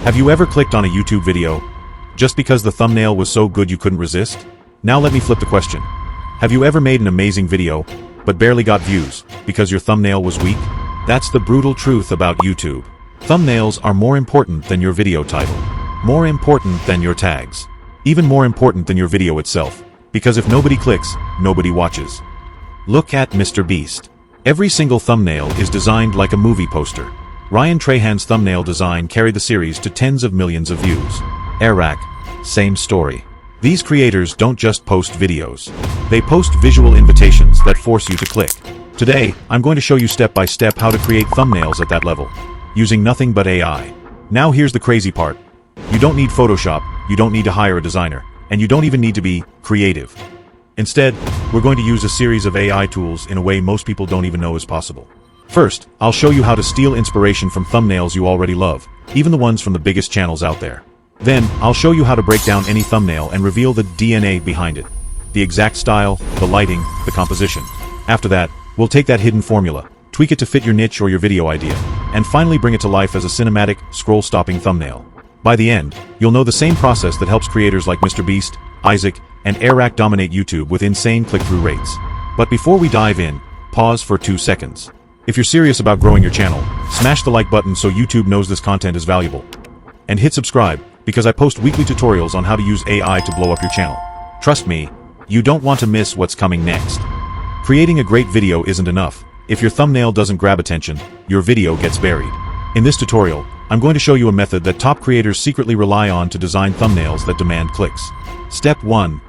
Have you ever clicked on a YouTube video just because the thumbnail was so good you couldn't resist? Now let me flip the question. Have you ever made an amazing video, but barely got views because your thumbnail was weak? That's the brutal truth about YouTube. Thumbnails are more important than your video title. More important than your tags. Even more important than your video itself. Because if nobody clicks, nobody watches. Look at MrBeast. Every single thumbnail is designed like a movie poster. Trahan's thumbnail design carried the series to tens of millions of views. Iraq, same story. These creators don't just post videos. They post visual invitations that force you to click. Today, I'm going to show you step by step how to create thumbnails at that level, using nothing but AI. Now here's the crazy part. You don't need Photoshop, you don't need to hire a designer, and you don't even need to be creative. Instead, we're going to use a series of AI tools in a way most people don't even know is possible. First, I'll show you how to steal inspiration from thumbnails you already love, even the ones from the biggest channels out there. Then, I'll show you how to break down any thumbnail and reveal the DNA behind it. The exact style, the lighting, the composition. After that, we'll take that hidden formula, tweak it to fit your niche or your video idea, and finally bring it to life as a cinematic, scroll-stopping thumbnail. By the end, you'll know the same process that helps creators like MrBeast, Isaac, and Iraq dominate YouTube with insane click-through rates. But before we dive in, pause for 2 seconds. If you're serious about growing your channel, smash the like button so YouTube knows this content is valuable. And hit subscribe, because I post weekly tutorials on how to use AI to blow up your channel. Trust me, you don't want to miss what's coming next. Creating a great video isn't enough. If your thumbnail doesn't grab attention, your video gets buried. In this tutorial, I'm going to show you a method that top creators secretly rely on to design thumbnails that demand clicks. Step 1.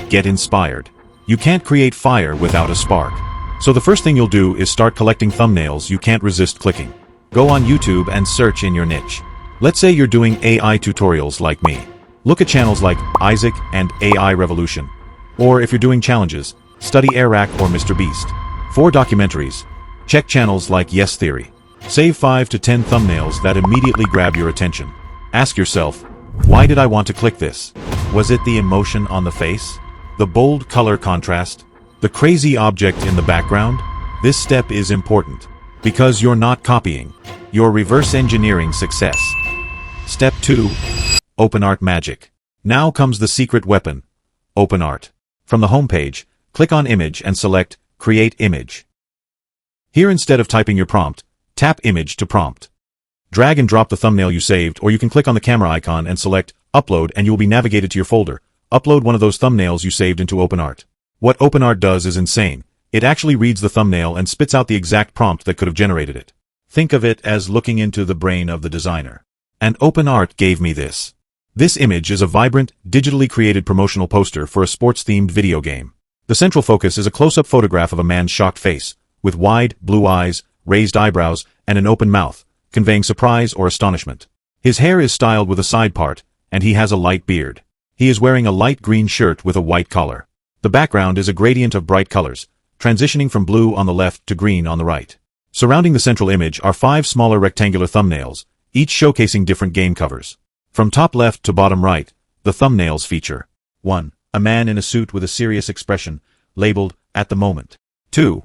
Get inspired. You can't create fire without a spark. So the first thing you'll do is start collecting thumbnails you can't resist clicking. Go on YouTube and search in your niche. Let's say you're doing AI tutorials like me. Look at channels like Isaac and AI Revolution. Or if you're doing challenges, study Iraq or MrBeast. For documentaries, check channels like Yes Theory. Save 5 to 10 thumbnails that immediately grab your attention. Ask yourself, why did I want to click this? Was it the emotion on the face? The bold color contrast? The crazy object in the background? This step is important. Because you're not copying. You're reverse engineering success. Step 2. OpenArt magic. Now comes the secret weapon. OpenArt. From the homepage, click on Image and select Create Image. Here, instead of typing your prompt, tap Image to prompt. Drag and drop the thumbnail you saved, or you can click on the camera icon and select Upload and you will be navigated to your folder. Upload one of those thumbnails you saved into OpenArt. What OpenArt does is insane. It actually reads the thumbnail and spits out the exact prompt that could have generated it. Think of it as looking into the brain of the designer. And OpenArt gave me this. This image is a vibrant, digitally created promotional poster for a sports-themed video game. The central focus is a close-up photograph of a man's shocked face, with wide, blue eyes, raised eyebrows, and an open mouth, conveying surprise or astonishment. His hair is styled with a side part, and he has a light beard. He is wearing a light green shirt with a white collar. The background is a gradient of bright colors, transitioning from blue on the left to green on the right. Surrounding the central image are 5 smaller rectangular thumbnails, each showcasing different game covers. From top left to bottom right, the thumbnails feature 1. A man in a suit with a serious expression, labeled, At the Moment. 2.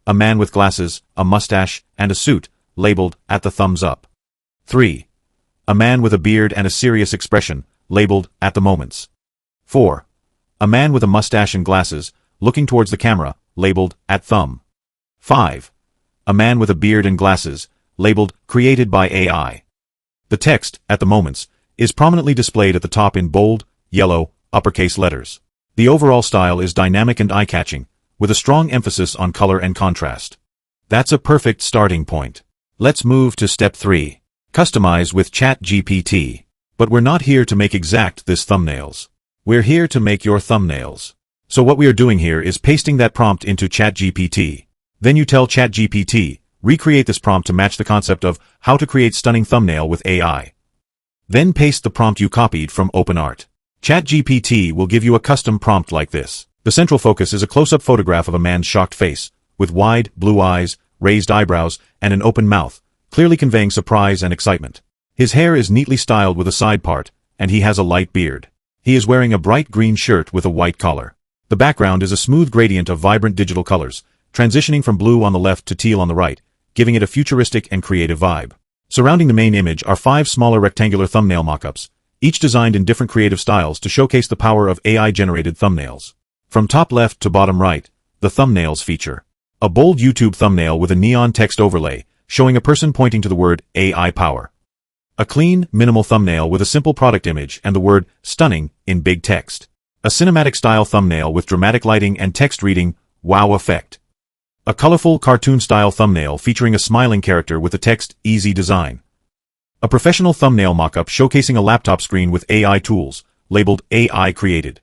A man with glasses, a mustache, and a suit, labeled, At the Thumbs Up. 3. A man with a beard and a serious expression, labeled, At the Moments. 4. A man with a mustache and glasses, looking towards the camera, labeled, At Thumb. 5. A man with a beard and glasses, labeled, Created by AI. The text, At the Moments, is prominently displayed at the top in bold, yellow, uppercase letters. The overall style is dynamic and eye-catching, with a strong emphasis on color and contrast. That's a perfect starting point. Let's move to step 3. Customize with ChatGPT. But we're not here to make this thumbnails. We're here to make your thumbnails. So what we are doing here is pasting that prompt into ChatGPT. Then you tell ChatGPT, recreate this prompt to match the concept of how to create stunning thumbnail with AI. Then paste the prompt you copied from OpenArt. ChatGPT will give you a custom prompt like this. The central focus is a close-up photograph of a man's shocked face, with wide, blue eyes, raised eyebrows, and an open mouth, clearly conveying surprise and excitement. His hair is neatly styled with a side part, and he has a light beard. He is wearing a bright green shirt with a white collar. The background is a smooth gradient of vibrant digital colors, transitioning from blue on the left to teal on the right, giving it a futuristic and creative vibe. Surrounding the main image are 5 smaller rectangular thumbnail mockups, each designed in different creative styles to showcase the power of AI-generated thumbnails. From top left to bottom right, the thumbnails feature a bold YouTube thumbnail with a neon text overlay, showing a person pointing to the word AI power. A clean, minimal thumbnail with a simple product image and the word stunning in big text. A cinematic-style thumbnail with dramatic lighting and text reading, wow effect. A colorful, cartoon-style thumbnail featuring a smiling character with the text easy design. A professional thumbnail mockup showcasing a laptop screen with AI tools, labeled AI created.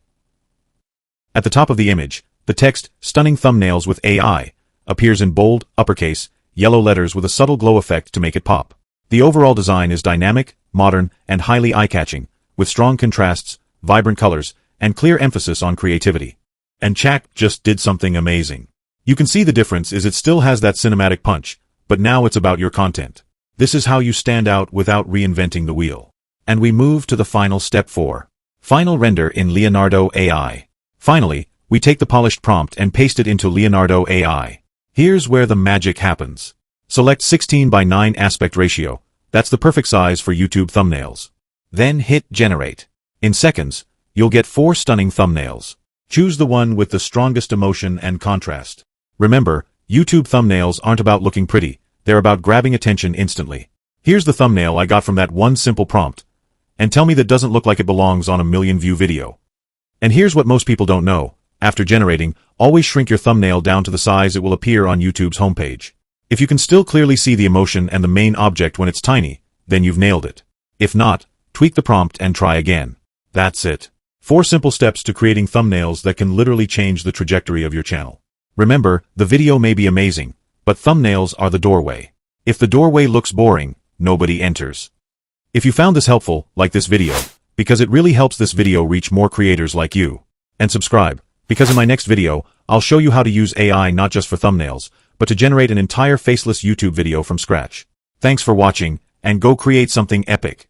At the top of the image, the text, stunning thumbnails with AI, appears in bold, uppercase, yellow letters with a subtle glow effect to make it pop. The overall design is dynamic, modern, and highly eye-catching, with strong contrasts, vibrant colors, and clear emphasis on creativity. And Chak just did something amazing. You can see the difference is it still has that cinematic punch, but now it's about your content. This is how you stand out without reinventing the wheel. And we move to the final step 4. Final render in Leonardo AI. Finally, we take the polished prompt and paste it into Leonardo AI. Here's where the magic happens. Select 16:9 aspect ratio. That's the perfect size for YouTube thumbnails. Then hit generate. In seconds, you'll get 4 stunning thumbnails. Choose the one with the strongest emotion and contrast. Remember, YouTube thumbnails aren't about looking pretty, they're about grabbing attention instantly. Here's the thumbnail I got from that one simple prompt. And tell me that doesn't look like it belongs on a million-view video. And here's what most people don't know. After generating, always shrink your thumbnail down to the size it will appear on YouTube's homepage. If you can still clearly see the emotion and the main object when it's tiny, then you've nailed it. If not, tweak the prompt and try again. That's it. 4 simple steps to creating thumbnails that can literally change the trajectory of your channel. Remember, the video may be amazing, but thumbnails are the doorway. If the doorway looks boring, nobody enters. If you found this helpful, like this video, because it really helps this video reach more creators like you. And subscribe, because in my next video, I'll show you how to use AI not just for thumbnails, but to generate an entire faceless YouTube video from scratch. Thanks for watching, and go create something epic.